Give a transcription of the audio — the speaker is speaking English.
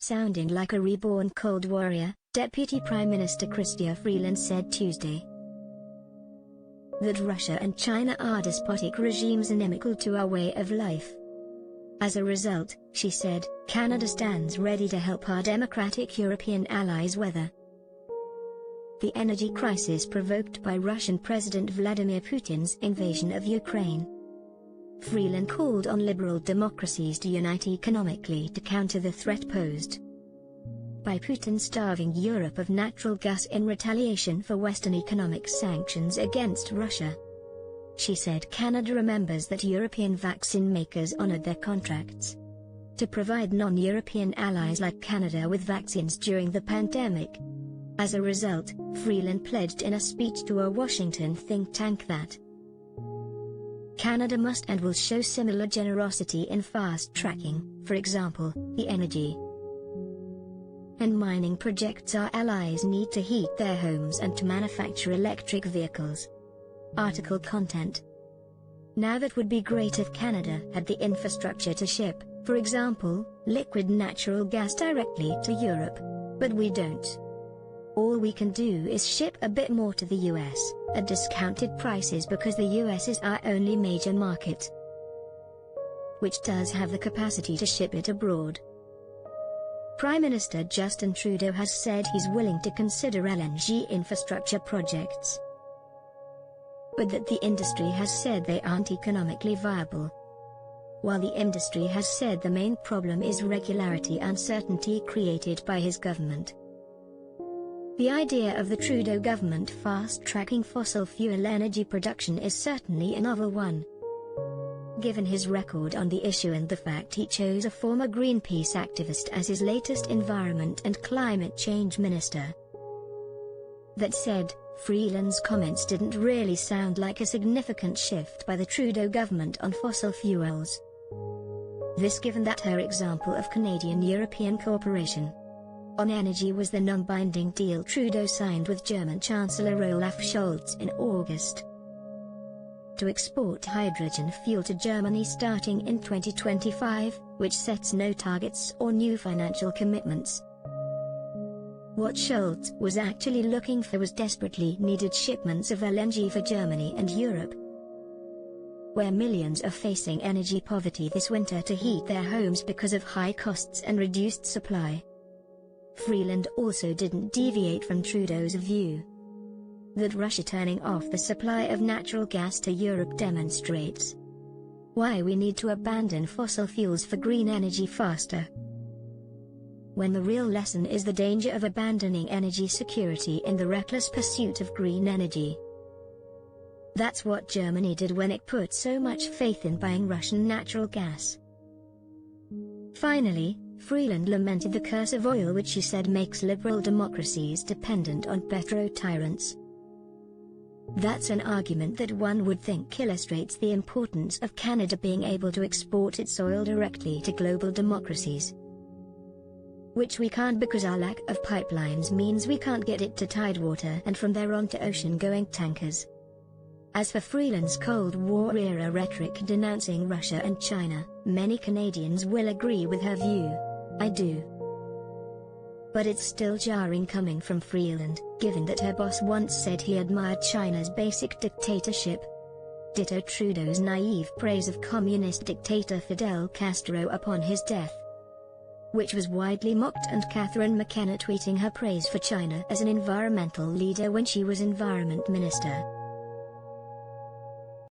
Sounding like a reborn Cold Warrior, Deputy Prime Minister Chrystia Freeland said Tuesday that Russia and China are despotic regimes inimical to our way of life. As a result, she said, Canada stands ready to help our democratic European allies weather the energy crisis provoked by Russian President Vladimir Putin's invasion of Ukraine. Freeland called on liberal democracies to unite economically to counter the threat posed by Putin starving Europe of natural gas in retaliation for Western economic sanctions against Russia. She said Canada remembers that European vaccine makers honored their contracts to provide non-European allies like Canada with vaccines during the pandemic. As a result, Freeland pledged in a speech to a Washington think tank that Canada must and will show similar generosity in fast-tracking, for example, the energy and mining projects our allies need to heat their homes and to manufacture electric vehicles. Article content. Now that would be great if Canada had the infrastructure to ship, for example, liquid natural gas directly to Europe. But we don't. All we can do is ship a bit more to the US, at discounted prices because the US is our only major market, which does have the capacity to ship it abroad. Prime Minister Justin Trudeau has said he's willing to consider LNG infrastructure projects, but that the industry has said they aren't economically viable. While the industry has said the main problem is regulatory uncertainty created by his government. The idea of the Trudeau government fast-tracking fossil fuel energy production is certainly a novel one, given his record on the issue and the fact he chose a former Greenpeace activist as his latest environment and climate change minister. That said, Freeland's comments didn't really sound like a significant shift by the Trudeau government on fossil fuels. This given that her example of Canadian-European cooperation on energy was the non-binding deal Trudeau signed with German Chancellor Olaf Scholz in August to export hydrogen fuel to Germany starting in 2025, which sets no targets or new financial commitments. What Scholz was actually looking for was desperately needed shipments of LNG for Germany and Europe, where millions are facing energy poverty this winter to heat their homes because of high costs and reduced supply. Freeland also didn't deviate from Trudeau's view that Russia turning off the supply of natural gas to Europe demonstrates why we need to abandon fossil fuels for green energy faster, when the real lesson is the danger of abandoning energy security in the reckless pursuit of green energy. That's what Germany did when it put so much faith in buying Russian natural gas. Finally, Freeland lamented the curse of oil, which she said makes liberal democracies dependent on petro-tyrants. That's an argument that one would think illustrates the importance of Canada being able to export its oil directly to global democracies, which we can't because our lack of pipelines means we can't get it to tidewater and from there on to ocean-going tankers. As for Freeland's Cold War-era rhetoric denouncing Russia and China, many Canadians will agree with her view. I do. But it's still jarring coming from Freeland, given that her boss once said he admired China's basic dictatorship. Ditto Trudeau's naive praise of communist dictator Fidel Castro upon his death, which was widely mocked, and Catherine McKenna tweeting her praise for China as an environmental leader when she was environment minister.